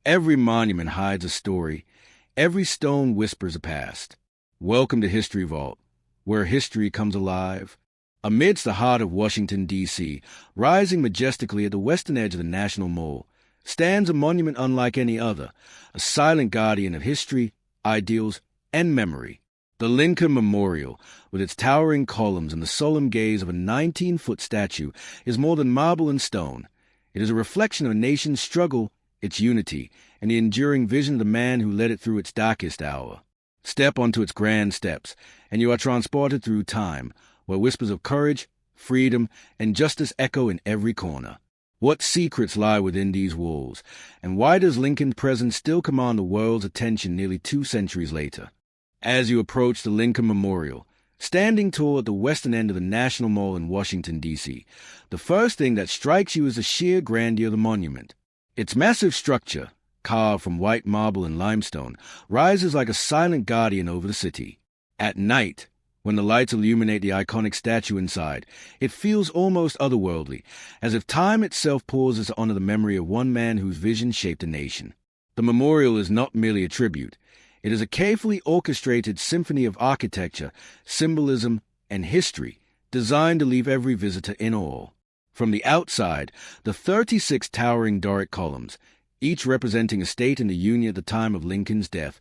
Every monument hides a story. Every stone whispers a past. Welcome to History Vault, where history comes alive. Amidst the heart of Washington, D.C., rising majestically at the western edge of the National Mall, stands a monument unlike any other, a silent guardian of history, ideals, and memory. The Lincoln Memorial, with its towering columns and the solemn gaze of a 19-foot statue, is more than marble and stone. It is a reflection of a nation's struggle, its unity, and the enduring vision of the man who led it through its darkest hour. Step onto its grand steps, and you are transported through time, where whispers of courage, freedom, and justice echo in every corner. What secrets lie within these walls, and why does Lincoln's presence still command the world's attention nearly 2 centuries later? As you approach the Lincoln Memorial, standing tall at the western end of the National Mall in Washington, D.C., the first thing that strikes you is the sheer grandeur of the monument. Its massive structure, carved from white marble and limestone, rises like a silent guardian over the city. At night, when the lights illuminate the iconic statue inside, it feels almost otherworldly, as if time itself pauses to honor the memory of one man whose vision shaped a nation. The memorial is not merely a tribute. It is a carefully orchestrated symphony of architecture, symbolism, and history, designed to leave every visitor in awe. From the outside, the 36 towering Doric columns, each representing a state in the Union at the time of Lincoln's death,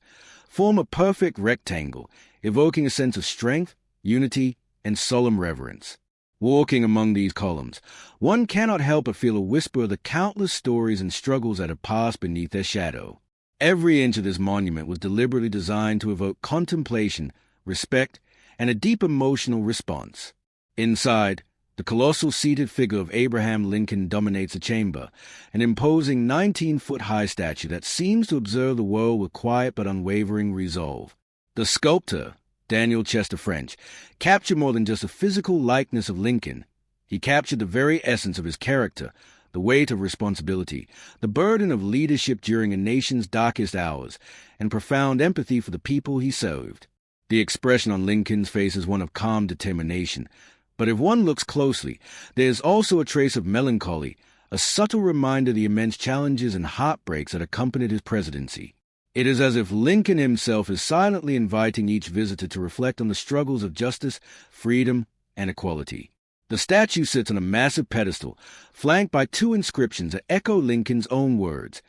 form a perfect rectangle, evoking a sense of strength, unity, and solemn reverence. Walking among these columns, one cannot help but feel a whisper of the countless stories and struggles that have passed beneath their shadow. Every inch of this monument was deliberately designed to evoke contemplation, respect, and a deep emotional response. Inside, the colossal seated figure of Abraham Lincoln dominates the chamber, an imposing 19-foot-high statue that seems to observe the world with quiet but unwavering resolve. The sculptor, Daniel Chester French, captured more than just a physical likeness of Lincoln. He captured the very essence of his character, the weight of responsibility, the burden of leadership during a nation's darkest hours, and profound empathy for the people he served. The expression on Lincoln's face is one of calm determination, but if one looks closely, there is also a trace of melancholy, a subtle reminder of the immense challenges and heartbreaks that accompanied his presidency. It is as if Lincoln himself is silently inviting each visitor to reflect on the struggles of justice, freedom, and equality. The statue sits on a massive pedestal, flanked by 2 inscriptions that echo Lincoln's own words,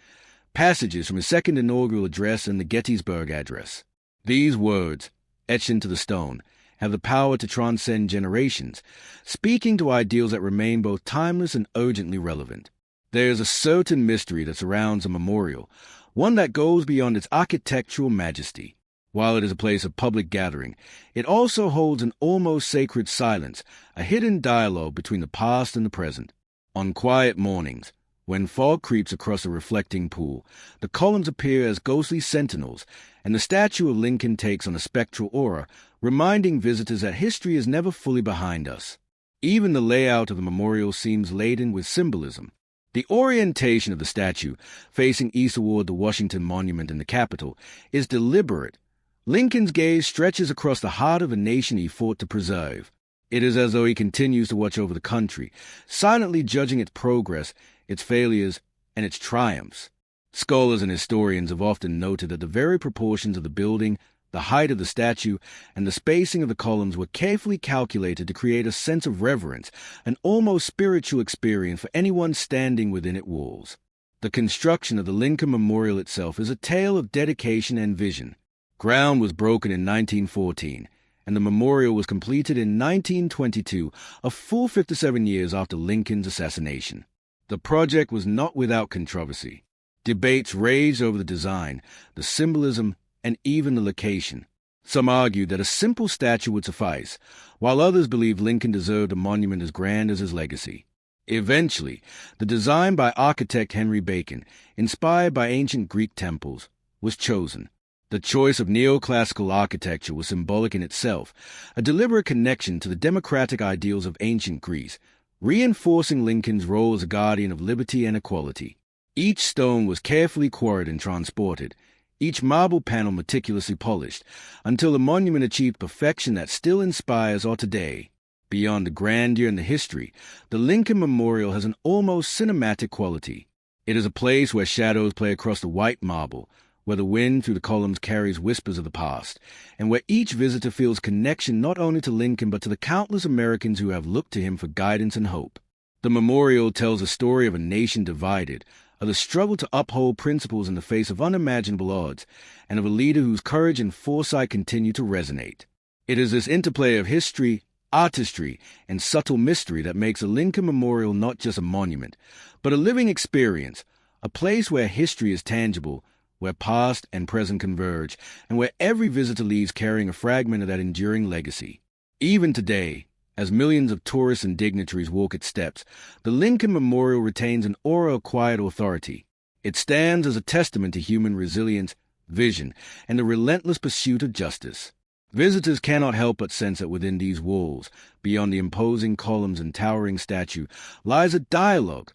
passages from his second inaugural address and the Gettysburg Address. These words, etched into the stone, have the power to transcend generations, speaking to ideals that remain both timeless and urgently relevant. There is a certain mystery that surrounds a memorial, one that goes beyond its architectural majesty. While it is a place of public gathering, it also holds an almost sacred silence, a hidden dialogue between the past and the present. On quiet mornings, when fog creeps across a reflecting pool, the columns appear as ghostly sentinels, and the statue of Lincoln takes on a spectral aura, reminding visitors that history is never fully behind us. Even the layout of the memorial seems laden with symbolism. The orientation of the statue, facing east toward the Washington Monument in the Capitol, is deliberate. Lincoln's gaze stretches across the heart of a nation he fought to preserve. It is as though he continues to watch over the country, silently judging its progress, its failures, and its triumphs. Scholars and historians have often noted that the very proportions of the building, the height of the statue, and the spacing of the columns were carefully calculated to create a sense of reverence, an almost spiritual experience for anyone standing within its walls. The construction of the Lincoln Memorial itself is a tale of dedication and vision. Ground was broken in 1914, and the memorial was completed in 1922, a full 57 years after Lincoln's assassination. The project was not without controversy. Debates raged over the design, the symbolism, and even the location. Some argued that a simple statue would suffice, while others believed Lincoln deserved a monument as grand as his legacy. Eventually, the design by architect Henry Bacon, inspired by ancient Greek temples, was chosen. The choice of neoclassical architecture was symbolic in itself, a deliberate connection to the democratic ideals of ancient Greece, reinforcing Lincoln's role as a guardian of liberty and equality. Each stone was carefully quarried and transported, each marble panel meticulously polished, until the monument achieved perfection that still inspires us today. Beyond the grandeur and the history, the Lincoln Memorial has an almost cinematic quality. It is a place where shadows play across the white marble, where the wind through the columns carries whispers of the past, and where each visitor feels connection not only to Lincoln but to the countless Americans who have looked to him for guidance and hope. The memorial tells a story of a nation divided, of the struggle to uphold principles in the face of unimaginable odds, and of a leader whose courage and foresight continue to resonate. It is this interplay of history, artistry, and subtle mystery that makes a Lincoln Memorial not just a monument, but a living experience, a place where history is tangible, where past and present converge, and where every visitor leaves carrying a fragment of that enduring legacy. Even today, as millions of tourists and dignitaries walk its steps, the Lincoln Memorial retains an aura of quiet authority. It stands as a testament to human resilience, vision, and the relentless pursuit of justice. Visitors cannot help but sense that within these walls, beyond the imposing columns and towering statue, lies a dialogue,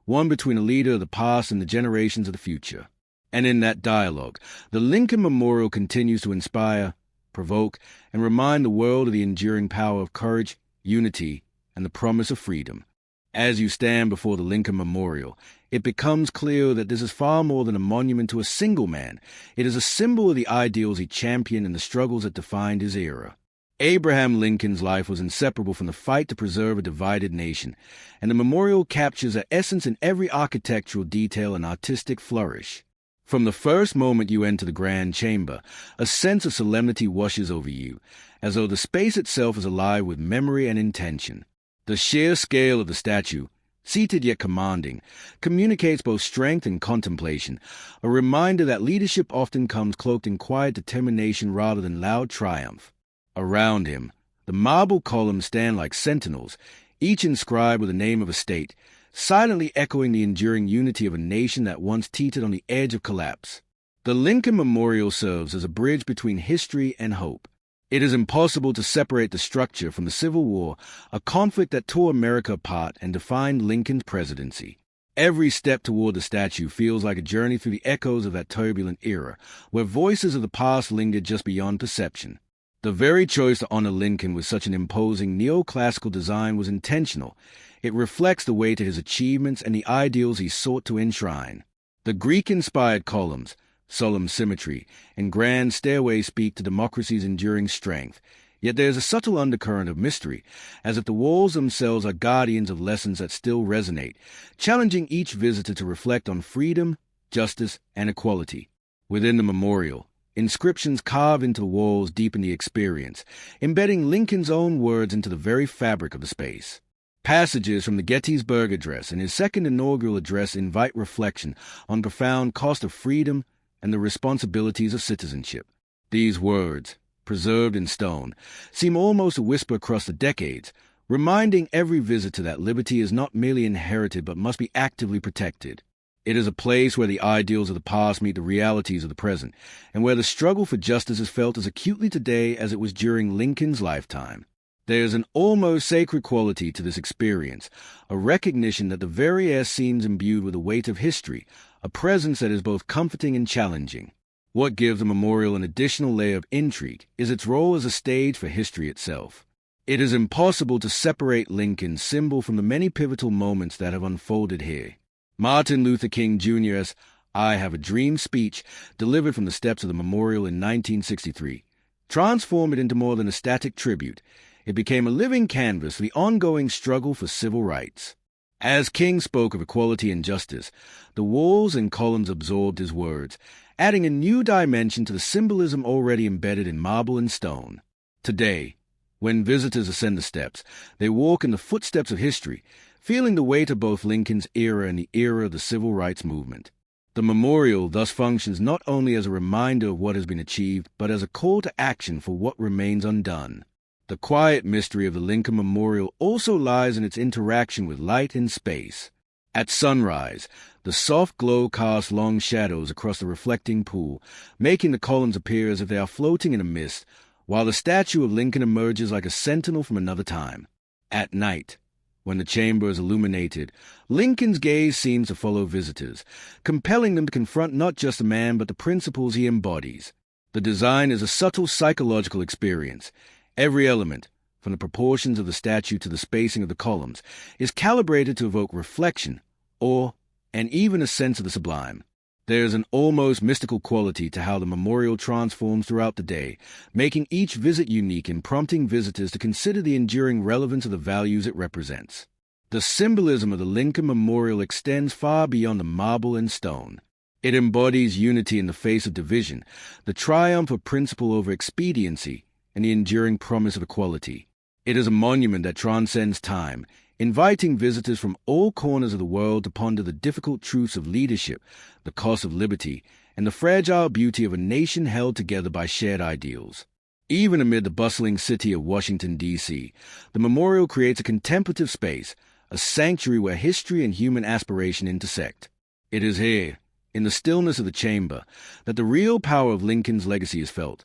one between a leader of the past and the generations of the future. And in that dialogue, the Lincoln Memorial continues to inspire, provoke, and remind the world of the enduring power of courage, unity, and the promise of freedom. As you stand before the Lincoln Memorial, it becomes clear that this is far more than a monument to a single man. It is a symbol of the ideals he championed and the struggles that defined his era. Abraham Lincoln's life was inseparable from the fight to preserve a divided nation, and the memorial captures their essence in every architectural detail and artistic flourish. From the first moment you enter the grand chamber, a sense of solemnity washes over you, as though the space itself is alive with memory and intention. The sheer scale of the statue, seated yet commanding, communicates both strength and contemplation, a reminder that leadership often comes cloaked in quiet determination rather than loud triumph. Around him, the marble columns stand like sentinels, each inscribed with the name of a state, silently echoing the enduring unity of a nation that once teetered on the edge of collapse. The Lincoln Memorial serves as a bridge between history and hope. It is impossible to separate the structure from the Civil War, a conflict that tore America apart and defined Lincoln's presidency. Every step toward the statue feels like a journey through the echoes of that turbulent era, where voices of the past lingered just beyond perception. The very choice to honor Lincoln with such an imposing neoclassical design was intentional. It reflects the weight of his achievements and the ideals he sought to enshrine. The Greek-inspired columns, solemn symmetry, and grand stairways speak to democracy's enduring strength, yet there is a subtle undercurrent of mystery, as if the walls themselves are guardians of lessons that still resonate, challenging each visitor to reflect on freedom, justice, and equality. Within the memorial, inscriptions carved into the walls deepen the experience, embedding Lincoln's own words into the very fabric of the space. Passages from the Gettysburg Address and his second inaugural address invite reflection on the profound cost of freedom and the responsibilities of citizenship. These words, preserved in stone, seem almost a whisper across the decades, reminding every visitor that liberty is not merely inherited but must be actively protected. It is a place where the ideals of the past meet the realities of the present, and where the struggle for justice is felt as acutely today as it was during Lincoln's lifetime. There is an almost sacred quality to this experience, a recognition that the very air seems imbued with the weight of history, a presence that is both comforting and challenging. What gives the memorial an additional layer of intrigue is its role as a stage for history itself. It is impossible to separate Lincoln's symbol from the many pivotal moments that have unfolded here. Martin Luther King Jr.'s "I Have a Dream" speech, delivered from the steps of the memorial in 1963, transformed it into more than a static tribute. It became a living canvas for the ongoing struggle for civil rights. As King spoke of equality and justice, the walls and columns absorbed his words, adding a new dimension to the symbolism already embedded in marble and stone. Today, when visitors ascend the steps, they walk in the footsteps of history, feeling the weight of both Lincoln's era and the era of the civil rights movement. The memorial thus functions not only as a reminder of what has been achieved, but as a call to action for what remains undone. The quiet mystery of the Lincoln Memorial also lies in its interaction with light and space. At sunrise, the soft glow casts long shadows across the reflecting pool, making the columns appear as if they are floating in a mist, while the statue of Lincoln emerges like a sentinel from another time. At night, when the chamber is illuminated, Lincoln's gaze seems to follow visitors, compelling them to confront not just a man but the principles he embodies. The design is a subtle psychological experience. Every element, from the proportions of the statue to the spacing of the columns, is calibrated to evoke reflection, awe, and even a sense of the sublime. There is an almost mystical quality to how the memorial transforms throughout the day, making each visit unique and prompting visitors to consider the enduring relevance of the values it represents. The symbolism of the Lincoln Memorial extends far beyond the marble and stone. It embodies unity in the face of division, the triumph of principle over expediency, and the enduring promise of equality. It is a monument that transcends time, inviting visitors from all corners of the world to ponder the difficult truths of leadership, the cost of liberty, and the fragile beauty of a nation held together by shared ideals. Even amid the bustling city of Washington, D.C., the memorial creates a contemplative space, a sanctuary where history and human aspiration intersect. It is here, in the stillness of the chamber, that the real power of Lincoln's legacy is felt,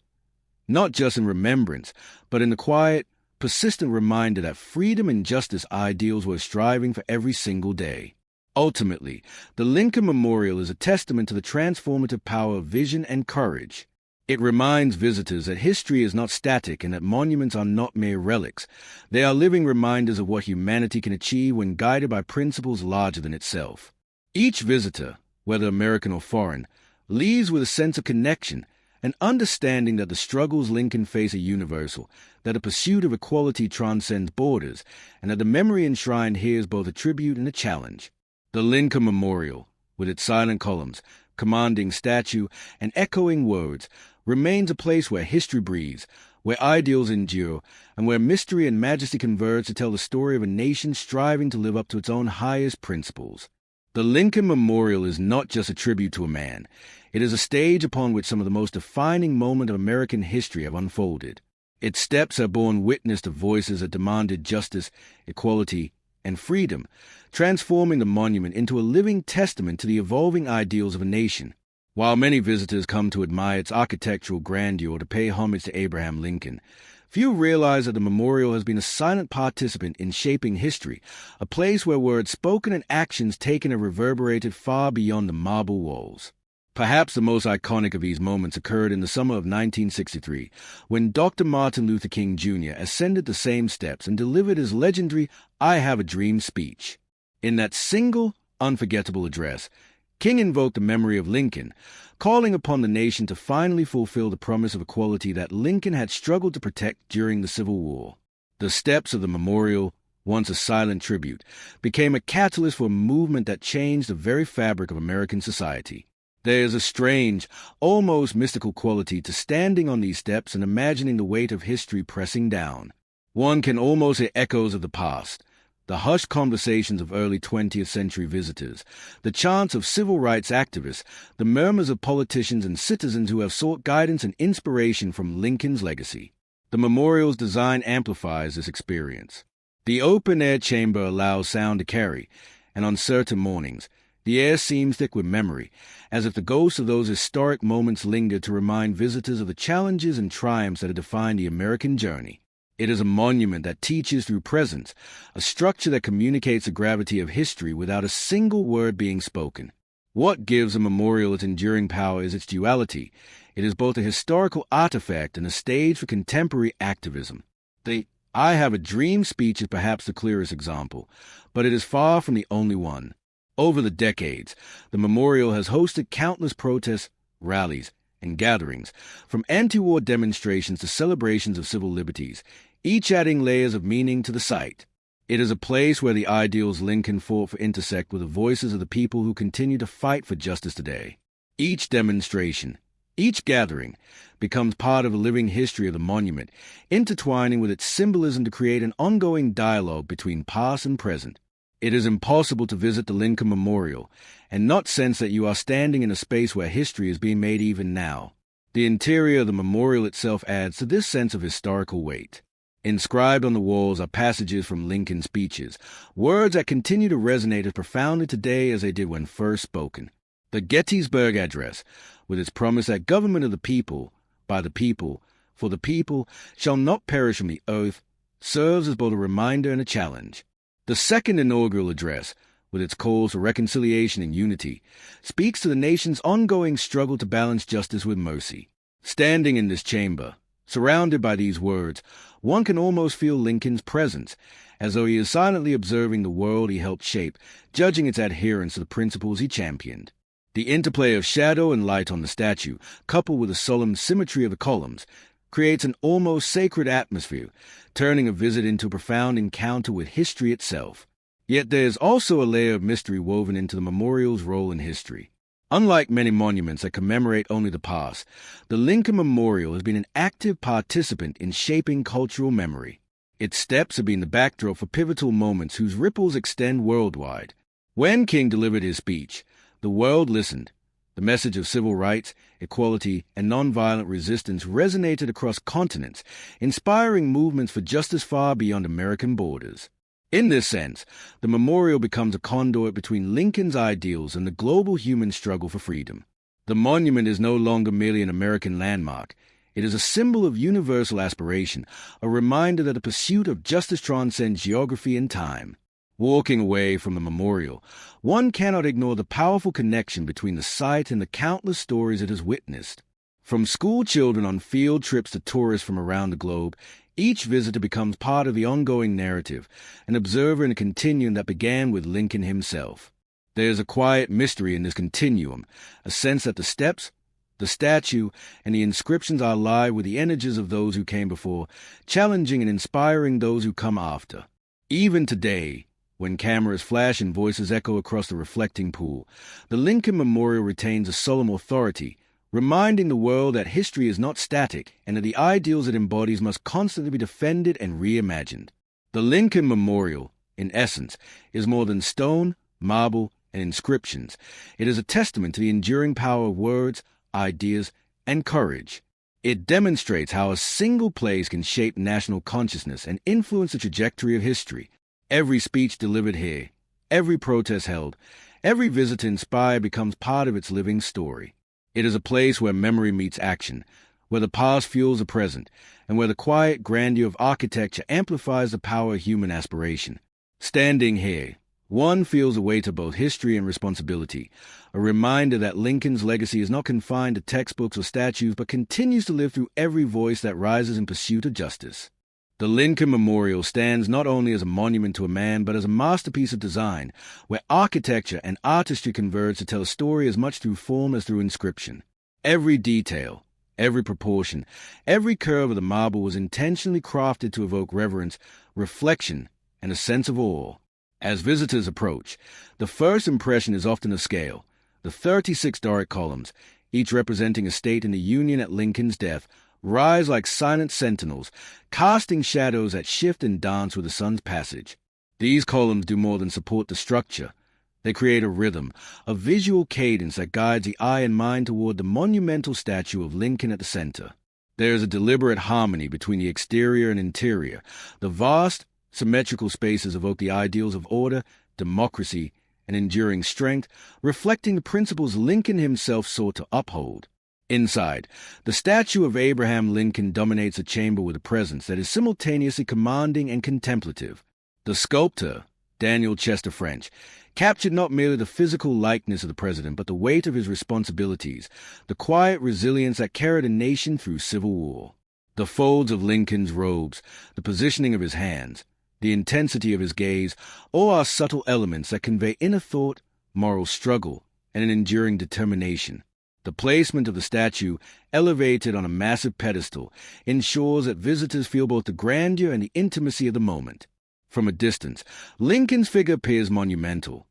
not just in remembrance, but in the quiet, persistent reminder that freedom and justice ideals were striving for every single day. Ultimately, the Lincoln Memorial is a testament to the transformative power of vision and courage. It reminds visitors that history is not static and that monuments are not mere relics. They are living reminders of what humanity can achieve when guided by principles larger than itself. Each visitor, whether American or foreign, leaves with a sense of connection, an understanding that the struggles Lincoln faced are universal, that the pursuit of equality transcends borders, and that the memory enshrined here is both a tribute and a challenge. The Lincoln Memorial, with its silent columns, commanding statue, and echoing words, remains a place where history breathes, where ideals endure, and where mystery and majesty converge to tell the story of a nation striving to live up to its own highest principles. The Lincoln Memorial is not just a tribute to a man. It is a stage upon which some of the most defining moments of American history have unfolded. Its steps have borne witness to voices that demanded justice, equality, and freedom, transforming the monument into a living testament to the evolving ideals of a nation. While many visitors come to admire its architectural grandeur or to pay homage to Abraham Lincoln, few realize that the memorial has been a silent participant in shaping history, a place where words spoken and actions taken have reverberated far beyond the marble walls. Perhaps the most iconic of these moments occurred in the summer of 1963, when Dr. Martin Luther King Jr. ascended the same steps and delivered his legendary "I Have a Dream" speech. In that single, unforgettable address, King invoked the memory of Lincoln, calling upon the nation to finally fulfill the promise of equality that Lincoln had struggled to protect during the Civil War. The steps of the memorial, once a silent tribute, became a catalyst for a movement that changed the very fabric of American society. There is a strange, almost mystical quality to standing on these steps and imagining the weight of history pressing down. One can almost hear echoes of the past, the hushed conversations of early 20th century visitors, the chants of civil rights activists, the murmurs of politicians and citizens who have sought guidance and inspiration from Lincoln's legacy. The memorial's design amplifies this experience. The open-air chamber allows sound to carry, and on certain mornings, the air seems thick with memory, as if the ghosts of those historic moments linger to remind visitors of the challenges and triumphs that have defined the American journey. It is a monument that teaches through presence, a structure that communicates the gravity of history without a single word being spoken. What gives a memorial its enduring power is its duality. It is both a historical artifact and a stage for contemporary activism. The "I Have a Dream" speech is perhaps the clearest example, but it is far from the only one. Over the decades, the memorial has hosted countless protests, rallies, and gatherings, from anti-war demonstrations to celebrations of civil liberties, each adding layers of meaning to the site. It is a place where the ideals Lincoln fought for intersect with the voices of the people who continue to fight for justice today. Each demonstration, each gathering, becomes part of a living history of the monument, intertwining with its symbolism to create an ongoing dialogue between past and present. It is impossible to visit the Lincoln Memorial and not sense that you are standing in a space where history is being made even now. The interior of the memorial itself adds to this sense of historical weight. Inscribed on the walls are passages from Lincoln's speeches, words that continue to resonate as profoundly today as they did when first spoken. The Gettysburg Address, with its promise that government of the people, by the people, for the people, shall not perish from the earth, serves as both a reminder and a challenge. The second inaugural address, with its calls for reconciliation and unity, speaks to the nation's ongoing struggle to balance justice with mercy. Standing in this chamber, surrounded by these words, one can almost feel Lincoln's presence, as though he is silently observing the world he helped shape, judging its adherence to the principles he championed. The interplay of shadow and light on the statue, coupled with the solemn symmetry of the columns, creates an almost sacred atmosphere, turning a visit into a profound encounter with history itself. Yet there is also a layer of mystery woven into the memorial's role in history. Unlike many monuments that commemorate only the past, the Lincoln Memorial has been an active participant in shaping cultural memory. Its steps have been the backdrop for pivotal moments whose ripples extend worldwide. When King delivered his speech, the world listened. The message of civil rights, equality, and nonviolent resistance resonated across continents, inspiring movements for justice far beyond American borders. In this sense, the memorial becomes a conduit between Lincoln's ideals and the global human struggle for freedom. The monument is no longer merely an American landmark. It is a symbol of universal aspiration, a reminder that the pursuit of justice transcends geography and time. Walking away from the memorial, one cannot ignore the powerful connection between the site and the countless stories it has witnessed. From school children on field trips to tourists from around the globe, each visitor becomes part of the ongoing narrative, an observer in a continuum that began with Lincoln himself. There is a quiet mystery in this continuum, a sense that the steps, the statue, and the inscriptions are alive with the energies of those who came before, challenging and inspiring those who come after. Even today, when cameras flash and voices echo across the reflecting pool, the Lincoln Memorial retains a solemn authority, reminding the world that history is not static and that the ideals it embodies must constantly be defended and reimagined. The Lincoln Memorial, in essence, is more than stone, marble, and inscriptions. It is a testament to the enduring power of words, ideas, and courage. It demonstrates how a single place can shape national consciousness and influence the trajectory of history. Every speech delivered here, every protest held, every visitor inspired becomes part of its living story. It is a place where memory meets action, where the past fuels the present, and where the quiet grandeur of architecture amplifies the power of human aspiration. Standing here, one feels the weight of both history and responsibility, a reminder that Lincoln's legacy is not confined to textbooks or statues, but continues to live through every voice that rises in pursuit of justice. The Lincoln Memorial stands not only as a monument to a man, but as a masterpiece of design, where architecture and artistry converge to tell a story as much through form as through inscription. Every detail, every proportion, every curve of the marble was intentionally crafted to evoke reverence, reflection, and a sense of awe. As visitors approach, the first impression is often of scale. The 36 Doric columns, each representing a state in the Union at Lincoln's death, rise like silent sentinels, casting shadows that shift and dance with the sun's passage. These columns do more than support the structure. They create a rhythm, a visual cadence that guides the eye and mind toward the monumental statue of Lincoln at the center. There is a deliberate harmony between the exterior and interior. The vast, symmetrical spaces evoke the ideals of order, democracy, and enduring strength, reflecting the principles Lincoln himself sought to uphold. Inside, the statue of Abraham Lincoln dominates a chamber with a presence that is simultaneously commanding and contemplative. The sculptor, Daniel Chester French, captured not merely the physical likeness of the president, but the weight of his responsibilities, the quiet resilience that carried a nation through civil war. The folds of Lincoln's robes, the positioning of his hands, the intensity of his gaze, all are subtle elements that convey inner thought, moral struggle, and an enduring determination. The placement of the statue, elevated on a massive pedestal, ensures that visitors feel both the grandeur and the intimacy of the moment. From a distance, Lincoln's figure appears monumental.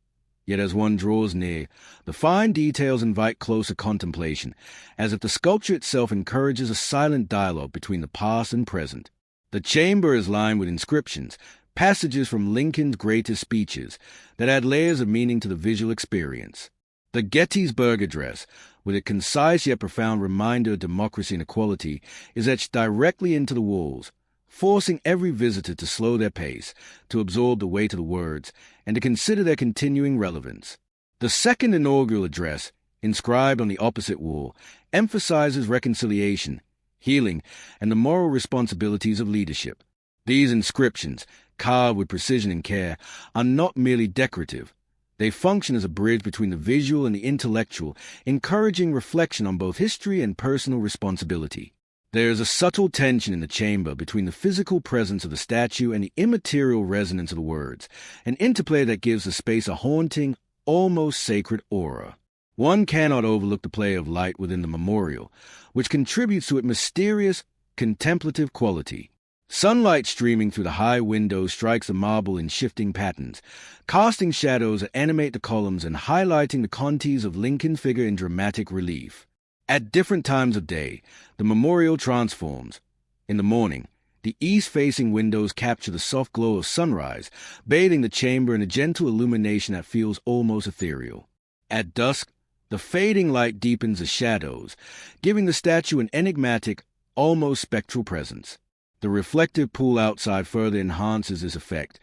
Yet as one draws near, the fine details invite closer contemplation, as if the sculpture itself encourages a silent dialogue between the past and present. The chamber is lined with inscriptions, passages from Lincoln's greatest speeches, that add layers of meaning to the visual experience. The Gettysburg Address, with a concise yet profound reminder of democracy and equality, is etched directly into the walls, forcing every visitor to slow their pace, to absorb the weight of the words, and to consider their continuing relevance. The second inaugural address, inscribed on the opposite wall, emphasizes reconciliation, healing, and the moral responsibilities of leadership. These inscriptions, carved with precision and care, are not merely decorative. They function as a bridge between the visual and the intellectual, encouraging reflection on both history and personal responsibility. There is a subtle tension in the chamber between the physical presence of the statue and the immaterial resonance of the words, an interplay that gives the space a haunting, almost sacred aura. One cannot overlook the play of light within the memorial, which contributes to its mysterious, contemplative quality. Sunlight streaming through the high windows strikes the marble in shifting patterns, casting shadows that animate the columns and highlighting the contours of Lincoln's figure in dramatic relief. At different times of day, the memorial transforms. In the morning, the east-facing windows capture the soft glow of sunrise, bathing the chamber in a gentle illumination that feels almost ethereal. At dusk, the fading light deepens the shadows, giving the statue an enigmatic, almost spectral presence. The reflective pool outside further enhances this effect,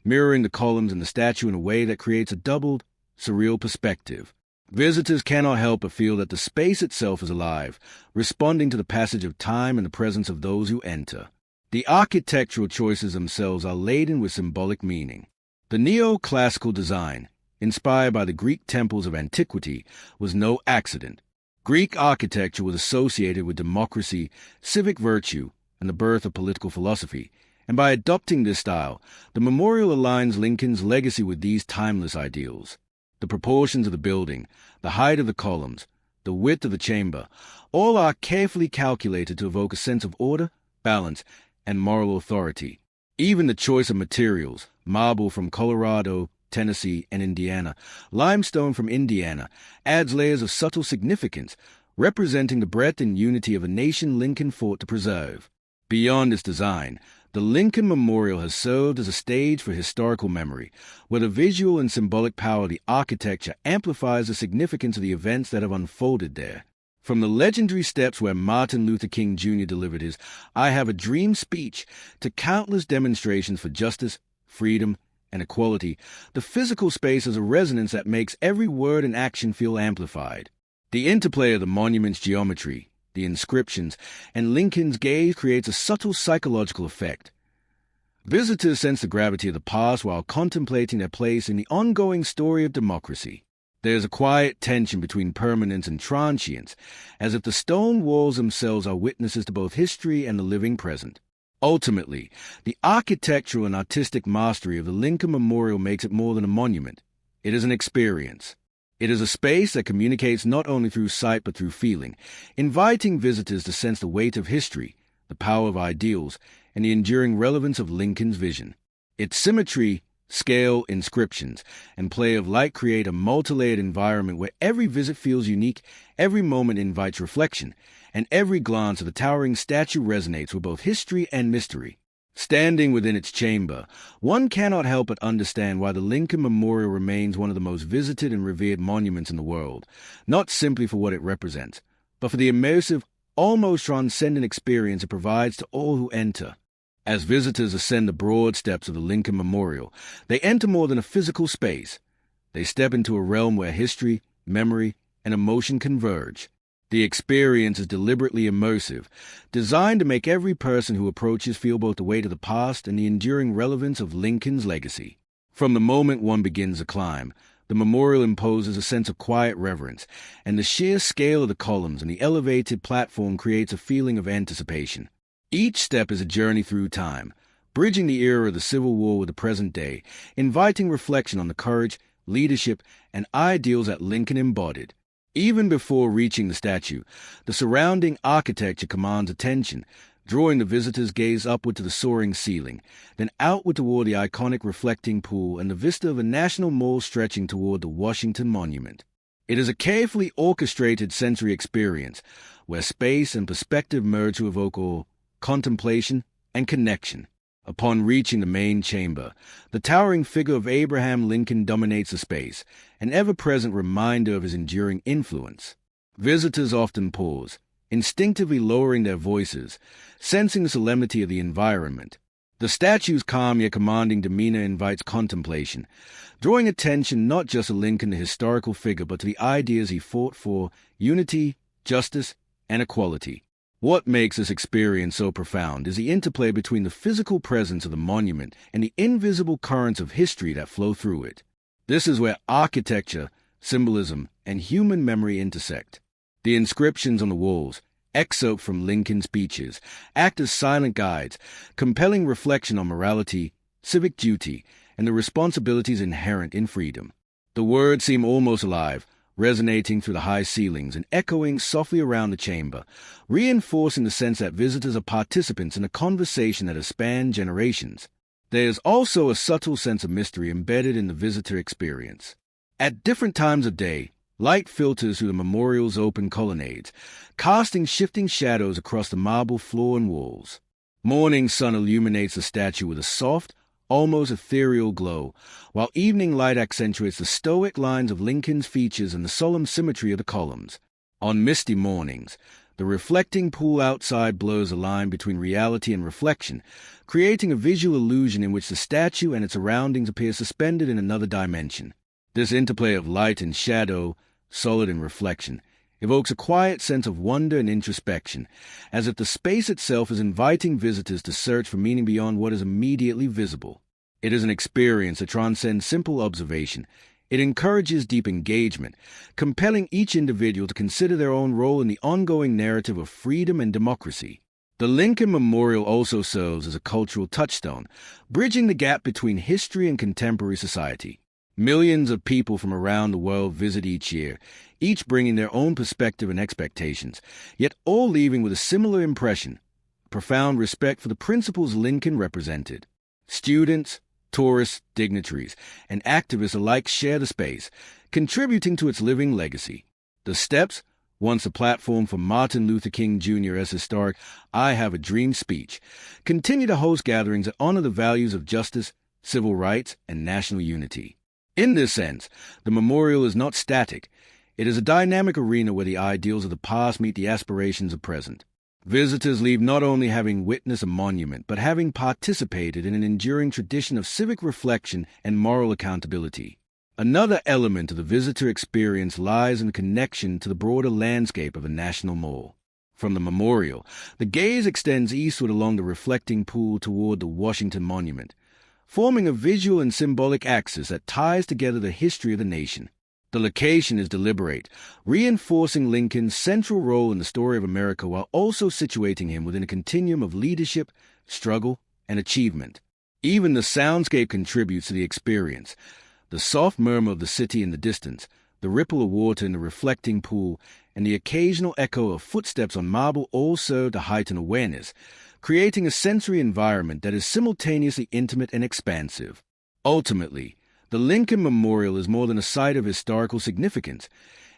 mirroring the columns and the statue in a way that creates a doubled, surreal perspective. Visitors cannot help but feel that the space itself is alive, responding to the passage of time and the presence of those who enter. The architectural choices themselves are laden with symbolic meaning. The neoclassical design, inspired by the Greek temples of antiquity, was no accident. Greek architecture was associated with democracy, civic virtue, and the birth of political philosophy, and by adopting this style, the memorial aligns Lincoln's legacy with these timeless ideals. The proportions of the building, the height of the columns, the width of the chamber, all are carefully calculated to evoke a sense of order, balance, and moral authority. Even the choice of materials, marble from Colorado, Tennessee, and Indiana, limestone from Indiana, adds layers of subtle significance, representing the breadth and unity of a nation Lincoln fought to preserve. Beyond its design, the Lincoln Memorial has served as a stage for historical memory, where the visual and symbolic power of the architecture amplifies the significance of the events that have unfolded there. From the legendary steps where Martin Luther King Jr. delivered his "I Have a Dream" speech to countless demonstrations for justice, freedom, and equality, the physical space has a resonance that makes every word and action feel amplified. The interplay of the monument's geometry, the inscriptions, and Lincoln's gaze creates a subtle psychological effect. Visitors sense the gravity of the past while contemplating their place in the ongoing story of democracy. There is a quiet tension between permanence and transience, as if the stone walls themselves are witnesses to both history and the living present. Ultimately, the architectural and artistic mastery of the Lincoln Memorial makes it more than a monument. It is an experience. It is a space that communicates not only through sight but through feeling, inviting visitors to sense the weight of history, the power of ideals, and the enduring relevance of Lincoln's vision. Its symmetry, scale, inscriptions, and play of light create a multi-layered environment where every visit feels unique, every moment invites reflection, and every glance of the towering statue resonates with both history and mystery. Standing within its chamber, one cannot help but understand why the Lincoln Memorial remains one of the most visited and revered monuments in the world, not simply for what it represents, but for the immersive, almost transcendent experience it provides to all who enter. As visitors ascend the broad steps of the Lincoln Memorial, they enter more than a physical space. They step into a realm where history, memory, and emotion converge. The experience is deliberately immersive, designed to make every person who approaches feel both the weight of the past and the enduring relevance of Lincoln's legacy. From the moment one begins the climb, the memorial imposes a sense of quiet reverence, and the sheer scale of the columns and the elevated platform creates a feeling of anticipation. Each step is a journey through time, bridging the era of the Civil War with the present day, inviting reflection on the courage, leadership, and ideals that Lincoln embodied. Even before reaching the statue, the surrounding architecture commands attention, drawing the visitor's gaze upward to the soaring ceiling, then outward toward the iconic reflecting pool and the vista of a national mall stretching toward the Washington Monument. It is a carefully orchestrated sensory experience, where space and perspective merge to evoke awe, contemplation, and connection. Upon reaching the main chamber, the towering figure of Abraham Lincoln dominates the space, an ever-present reminder of his enduring influence. Visitors often pause, instinctively lowering their voices, sensing the solemnity of the environment. The statue's calm yet commanding demeanor invites contemplation, drawing attention not just to Lincoln the historical figure but to the ideas he fought for: unity, justice, and equality. What makes this experience so profound is the interplay between the physical presence of the monument and the invisible currents of history that flow through it. This is where architecture, symbolism, and human memory intersect. The inscriptions on the walls, excerpts from Lincoln's speeches act as silent guides, compelling reflection on morality, civic duty, and the responsibilities inherent in freedom. The words seem almost alive, resonating through the high ceilings and echoing softly around the chamber, reinforcing the sense that visitors are participants in a conversation that has spanned generations. There is also a subtle sense of mystery embedded in the visitor experience. At different times of day, light filters through the memorial's open colonnades, casting shifting shadows across the marble floor and walls. Morning sun illuminates the statue with a soft, almost ethereal glow, while evening light accentuates the stoic lines of Lincoln's features and the solemn symmetry of the columns. On misty mornings, the reflecting pool outside blurs a line between reality and reflection, creating a visual illusion in which the statue and its surroundings appear suspended in another dimension. This interplay of light and shadow, solid and reflection, evokes a quiet sense of wonder and introspection, as if the space itself is inviting visitors to search for meaning beyond what is immediately visible. It is an experience that transcends simple observation. It encourages deep engagement, compelling each individual to consider their own role in the ongoing narrative of freedom and democracy. The Lincoln Memorial also serves as a cultural touchstone, bridging the gap between history and contemporary society. Millions of people from around the world visit each year, each bringing their own perspective and expectations, yet all leaving with a similar impression, profound respect for the principles Lincoln represented. Students, tourists, dignitaries, and activists alike share the space, contributing to its living legacy. The steps, once a platform for Martin Luther King Jr.'s historic "I Have a Dream" speech, continue to host gatherings that honor the values of justice, civil rights, and national unity. In this sense, the memorial is not static. It is a dynamic arena where the ideals of the past meet the aspirations of the present. Visitors leave not only having witnessed a monument, but having participated in an enduring tradition of civic reflection and moral accountability. Another element of the visitor experience lies in the connection to the broader landscape of a national mall. From the memorial, the gaze extends eastward along the reflecting pool toward the Washington Monument, forming a visual and symbolic axis that ties together the history of the nation. The location is deliberate, reinforcing Lincoln's central role in the story of America while also situating him within a continuum of leadership, struggle, and achievement. Even the soundscape contributes to the experience. The soft murmur of the city in the distance, the ripple of water in the reflecting pool, and the occasional echo of footsteps on marble all serve to heighten awareness, creating a sensory environment that is simultaneously intimate and expansive. Ultimately, the Lincoln Memorial is more than a site of historical significance.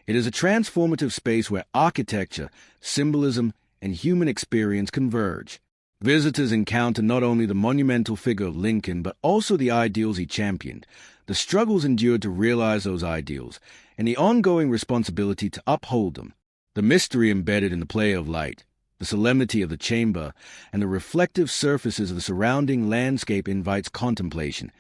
It is a transformative space where architecture, symbolism, and human experience converge. Visitors encounter not only the monumental figure of Lincoln, but also the ideals he championed, the struggles endured to realize those ideals, and the ongoing responsibility to uphold them. The mystery embedded in the play of light, the solemnity of the chamber, and the reflective surfaces of the surrounding landscape invites contemplation,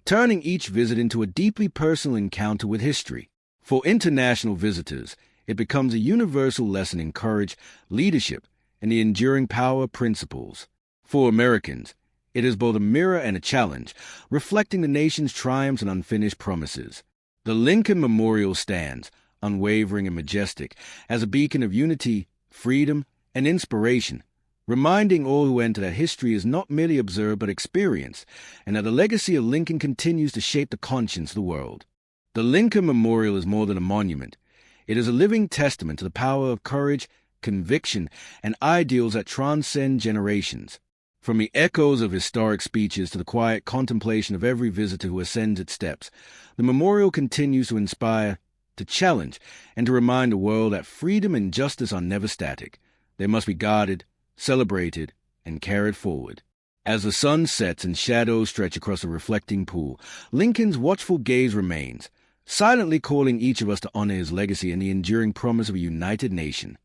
turning each visit into a deeply personal encounter with history. For international visitors, it becomes a universal lesson in courage, leadership, and the enduring power of principles. For Americans, it is both a mirror and a challenge, reflecting the nation's triumphs and unfinished promises. The Lincoln Memorial stands, unwavering and majestic, as a beacon of unity, freedom, and inspiration, reminding all who enter that history is not merely observed but experienced, and that the legacy of Lincoln continues to shape the conscience of the world. The Lincoln Memorial is more than a monument. It is a living testament to the power of courage, conviction, and ideals that transcend generations. From the echoes of historic speeches to the quiet contemplation of every visitor who ascends its steps, the memorial continues to inspire, to challenge, and to remind the world that freedom and justice are never static. They must be guarded, celebrated, and carried forward. As the sun sets and shadows stretch across the reflecting pool, Lincoln's watchful gaze remains, silently calling each of us to honor his legacy and the enduring promise of a united nation.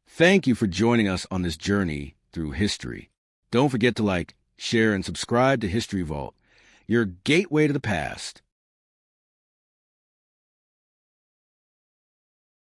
Thank you for joining us on this journey through history. Don't forget to like, share, and subscribe to History Vault, your gateway to the past.